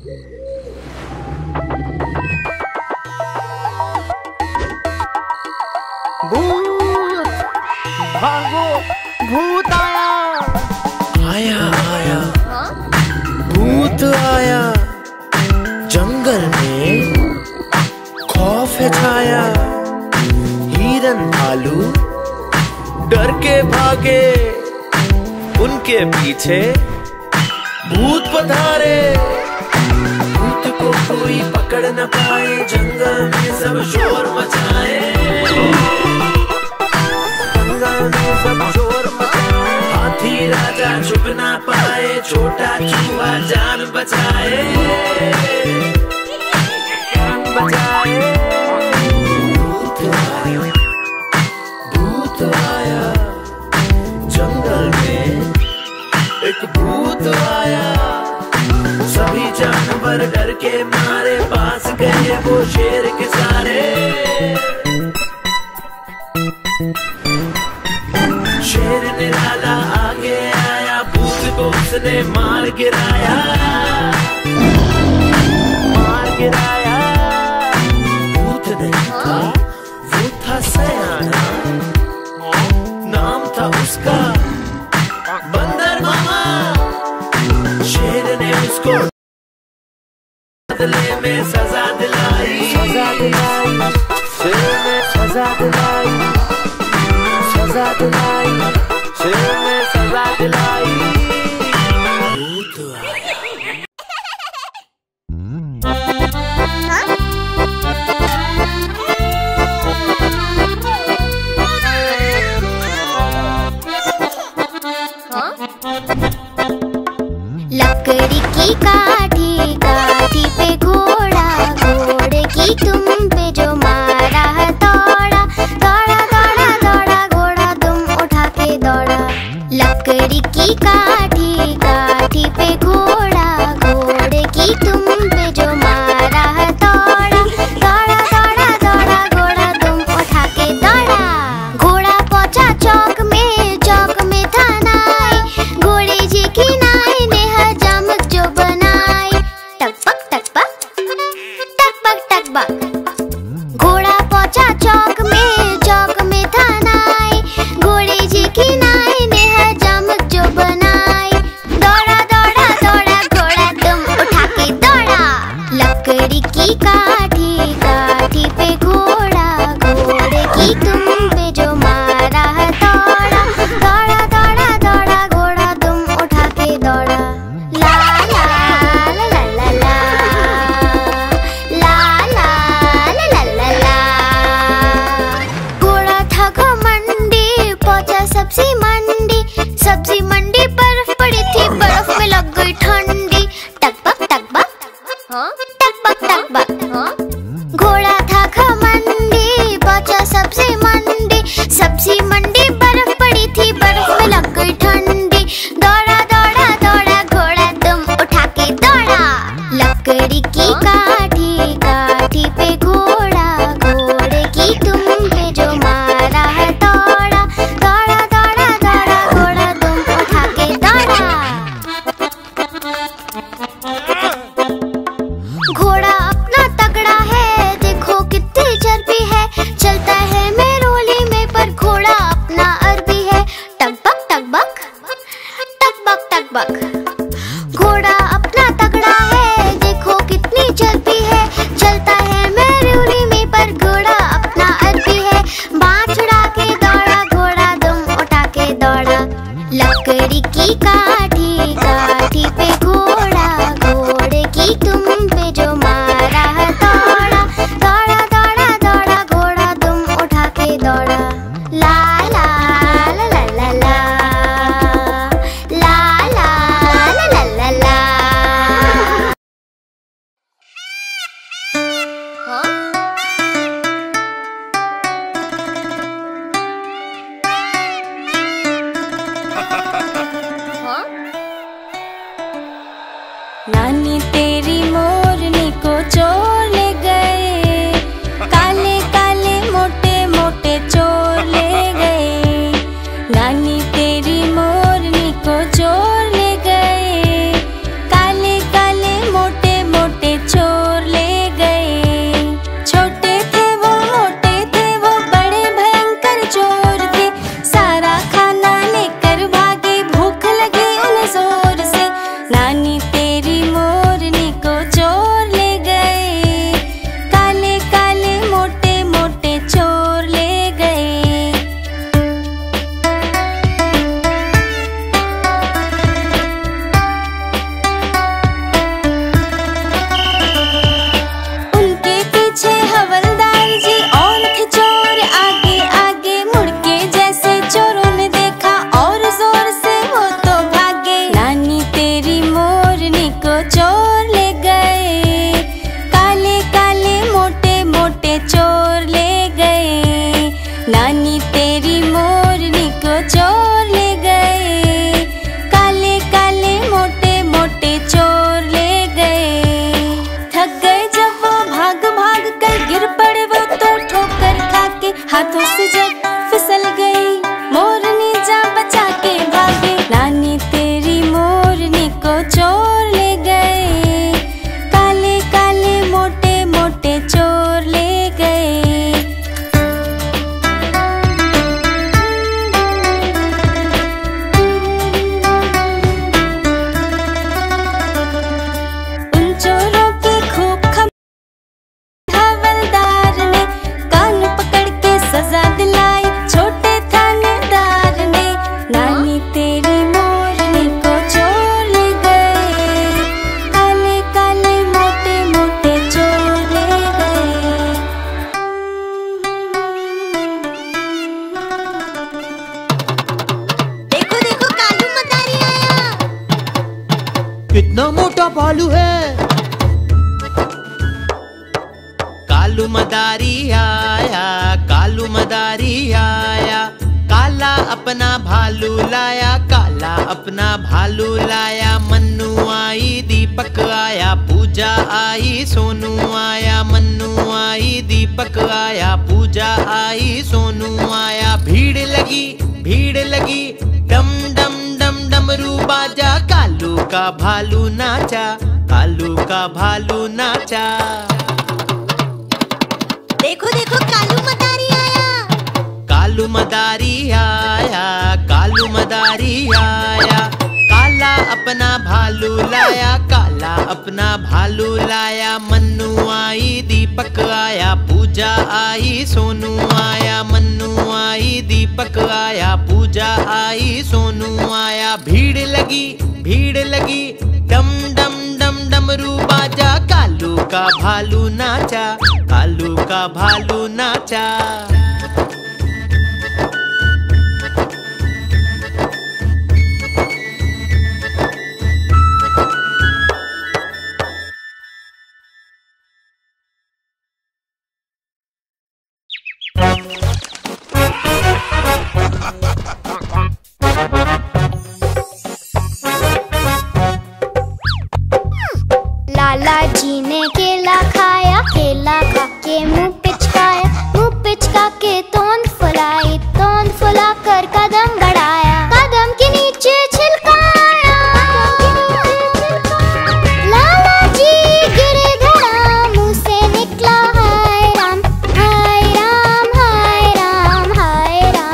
भूत भागो, भूत आया। आया आया भूत आया, जंगल में खौफ है छाया। हिरन भालू डर के भागे, उनके पीछे भूत पधारे। भूत को कोई पकड़ न पाए, जंगल में सब शोर मचाए। जंगल में सब शोर मचाए। हाथी राजा छुप ना पाए, छोटा चूहा जान बचाए। जान बचाए। भूत आया, भूत आया, जंगल में एक भूत आया। सभी जानवर डर के मारे, पास गए वो शेर के सारे। शेर निराला आगे आया, भूत को उसने मार गिराया। मार गिराया। भूत नहीं था, वो था सयाना। नाम था उसका बंदर मामा। शेर ने उसको बदले में सजा दिलाई। सजा दिलाई। शेर ने सजा दिलाई। सजा दिलाई। शेर ने सजा दिलाई। भूत आया। लकड़ी की काठी, काठी पे घोड़ा, घोड़े की तुम पे जो मारा है दौड़ा। दौड़ा दौड़ा दौड़ा घोड़ा तुम उठा के दौड़ा। लकड़ी की काठी, काठी पे घोड़ा, घोड़े की तुम पे जो मारा है दौड़ा। दौड़ा दौड़ा दौड़ा घोड़ा तुम उठा के दौड़ा। घोड़ा पहुंचा चौक में, चौक में था नाई। घोड़े जी की नाई ने हजामत जो बनाई। टकपक टकपक टकपक टकपक। घोड़ा पहुंचा चौक में, चौक में था नाई। घोड़े जी की नाई ने हजामत जो बनाई। दौड़ा दौड़ा दौड़ा घोड़ा तुम उठा के दौड़ा। लकड़ी की काठी, काठी पे घोड़ा, घोड़े की तुम पे जो मारा है दौड़ा। दौड़ा दौड़ा दौड़ा घोड़ा तुम उठा के दौड़ा। ला ला ला ला ला ला, ला ला ला ला ला ला। घोड़ा था घमंडी, पहुंचा सब्जी मंडी। सब्जी मंडी बर्फ पड़ी थी, बर्फ में लग गई ठंडी। टकपक टकपक टकपक टकपक। घोड़ा था घमंडी, पहुंचा सब्जी मंडी। सब्जी मंडी बर्फ पड़ी थी, बर्फ में लग गई ठंडी। दौड़ा दौड़ा दौड़ा घोड़ा तुम उठा के दौड़ा। लकड़ी की काठी, काठी पे घोड़ा, घोड़े की तुम पे जो मारा है दौड़ा। दौड़ा दौड़ा दौड़ा घोड़ा तुम उठा के दौड़ा। घोड़ा अपना तगड़ा है, देखो कितनी चर्बी है। चलता है मेरोली में, पर घोड़ा अपना अरबी है। टकबक टकबक टकबक टकबक। घोड़ा अपना तगड़ा है, देखो कितनी चर्बी है। चलता है मेरोली में, पर घोड़ा अपना अरबी है। बाँह छुड़ा के दौड़ा घोड़ा तुम उठा के दौड़ा। लकड़ी की काठी, काठी पे घोड़ा, घोड़े की तुम पे जो मारा है दौड़ा। दौड़ा दौड़ा दौड़ा घोड़ा तुम उठा के दौड़ा। ला ला ला ला ला ला, ला ला ला ला ला ला। नानी तेरी मोरनी को चोर ले गए, काले काले मोटे मोटे चोर ले गए। नानी तेरी मोरनी को चोर ले गए, काले काले मोटे मोटे कितना मोटा भालू है। कालू मदारी आया, कालू मदारी आया, काला अपना भालू लाया, काला अपना भालू लाया। मन्नू आई, दीपक आया, पूजा आई, सोनू आया। मन्नू आई, दीपक आया, पूजा आई, सोनू आया। भीड़ लगी, डम डम डम डमरू बाजा। कालू का भालू नाचा, कालू का भालू नाचा। देखो देखो कालू मदारी आया, कालू मदारी आया, कालू मदारी आया। काला अपना भालू लाया, काला अपना भालू लाया। मन्नू आई, दीपक आया, पूजा आई, सोनू आया। मन्नू आई, दीपक आया, पूजा आई, सोनू आया। भीड़ लगी, डम डम डम डमरू बाजा। कालू का भालू नाचा, कालू का भालू नाचा। लाला जी ने केला खाया, केला खा के मुंह पिचकाया, मुंह पिचका के तोंद फुलाई, तोंद फुला कर कदम बढ़ाया, कदम के नीचे छिलकाया। लाला जी गिरे धड़ा, मुंह से निकला हाय राम, हाय राम, हाय राम, हाय राम।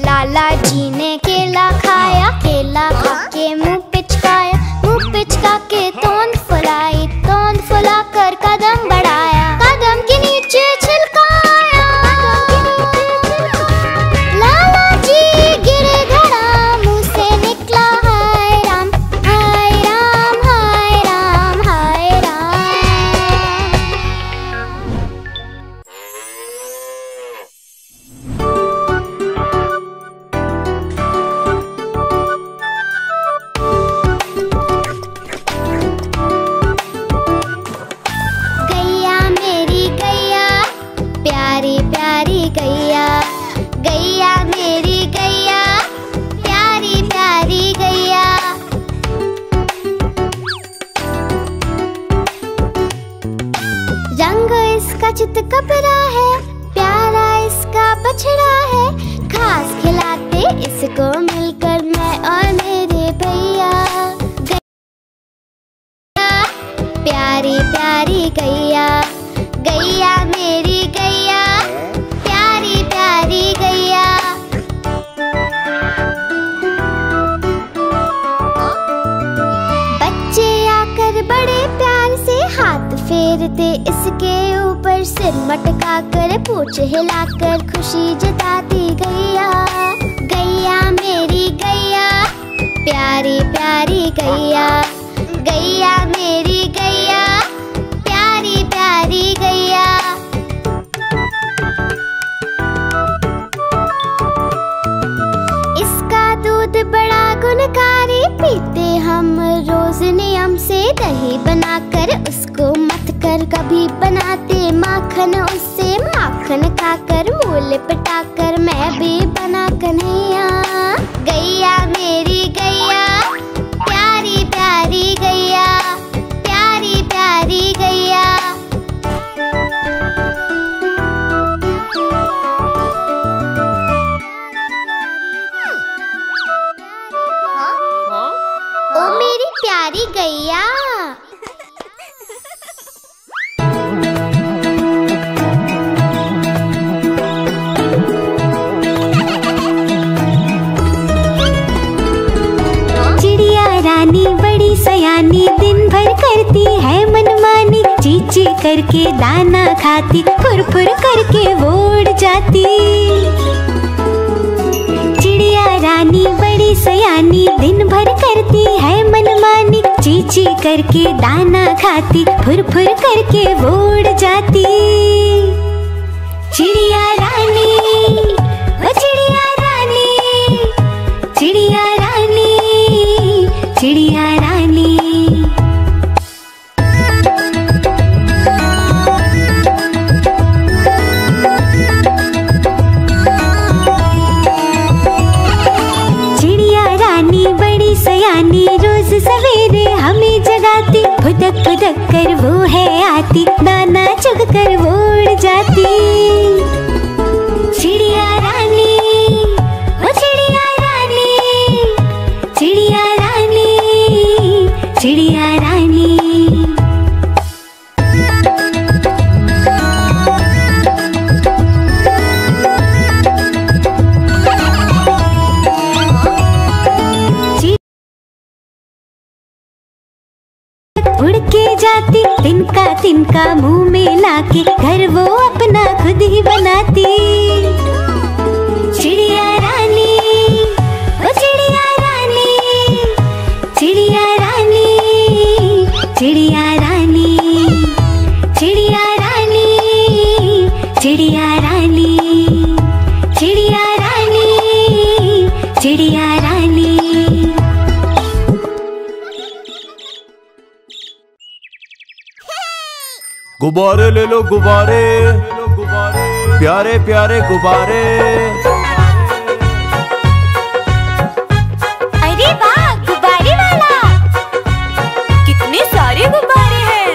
लाला जी ने केला खाया, केला खा के मुंह पिचकाया, मुंह पिचका के तोंद फुलाई, तोंद फुला कर कदम बढ़ाया, कदम के नीचे छिलकाया। लाला जी गिरे धड़ा, मुंह से निकला हाय राम, हाय राम, हाय राम, हाय राम। गैया मेरी गैया, प्यारी प्यारी गैया, गैया मेरी गैया, प्यारी प्यारी गैया। रंग इसका चित कपरा है, प्यारा इसका बछड़ा है, घास खिलाते इसको मिलकर मैं और मेरे भैया। प्यारी प्यारी गैया, गैया मेरी गैया, प्यारी प्यारी गैया। बच्चे आकर बड़े प्यार से हाथ फेरते इसके ऊपर, सिर मटका कर पूंछ हिलाकर खुशी जताती गैया। गैया मेरी गैया, प्यारी प्यारी गैया, गैया मेरी गैया, प्यारी प्यारी गैया। इसका दूध बड़ा गुणकारी, पीते हम रोज नियम से, दही बनाकर उसको मथ कर कभी बनाते माखन उससे, माखन खाकर मूल पिटाकर मैं भी बना कन्हैया। गैया मेरी गैया, प्यारी प्यारी गैया, प्यारी प्यारी गैया। ओ मेरी प्यारी गैया। चिड़िया रानी बड़ी सयानी, दिन भर करती है मनमानी, चींची करके दाना खाती, फुर फुर करके वो उड़ जाती। चिड़िया रानी बड़ी सयानी, दिन भर करती है मनमानी। ची ची करके दाना खाती, फुर फुर करके वो उड़ जाती। चिड़िया रानी, ओ चिड़िया रानी, चिड़िया रानी, चिड़िया रानी। चिड़िया रानी बड़ी सयानी, रोज सवेरे हमें जगाती। फुदक फुदक कर वो है आती, दाना चुग कर वो उड़ जाती। चिड़िया रानी, ओ चिड़िया रानी, चिड़िया रानी, चिड़िया रानी। उड़ के जाती, तिनका तिनका मुंह में लाके, घर वो अपना खुद ही बनाती। चिड़िया रानी, ओ चिड़िया रानी, चिड़िया रानी, चिड़िया रानी, चिड़िया रानी, चिड़िया रानी, चिड़िया रानी, चिड़िया रानी। गुब्बारे ले लो गुब्बारे, प्यारे प्यारे गुब्बारे। अरे वाह, गुब्बारे वाला, कितने सारे गुब्बारे हैं।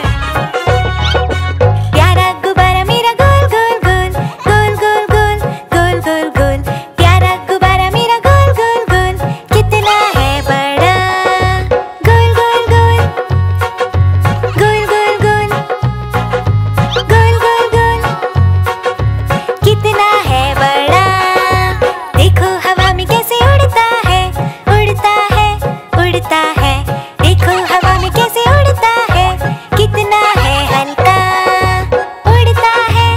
प्यारा गुब्बारा मेरा गोल गोल गोल, गोल गोल गोल, गोल गोल गोल। प्यारा गुब्बारा मेरा गोल गोल गोल, कितना है बड़ा। गोल गोल गोल, गोल गोल गोल, गोल गोल गोल, कितना है बड़ा। देखो हवा में कैसे उड़ता है, उड़ता है, उड़ता है। देखो हवा में कैसे उड़ता है, कितना है हल्का। उड़ता है,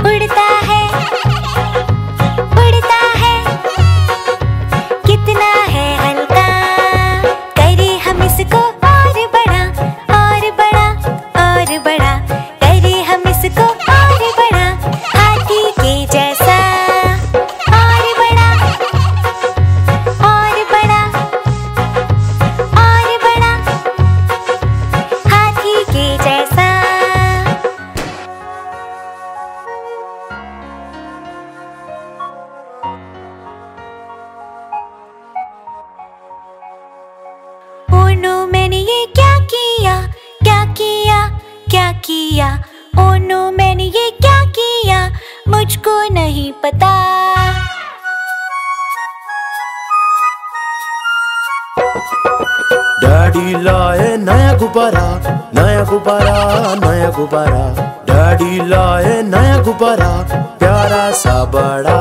उड़ता है, उड़ता है, कितना है हल्का। करे हम इसको और बड़ा, और बड़ा, और बड़ा। करे हम इसको और बड़ा, हाथी के जैसा। और बड़ा, और बड़ा, और बड़ा, हाथी के जैसा। ओ नो, मैंने ये क्या किया, क्या किया, क्या किया। ओ नो, मैंने ये क्या किया, मुझको नहीं पता। डैडी लाए नया गुब्बारा, नया गुब्बारा, नया गुब्बारा। डैडी लाए नया गुब्बारा, प्यारा सा बड़ा।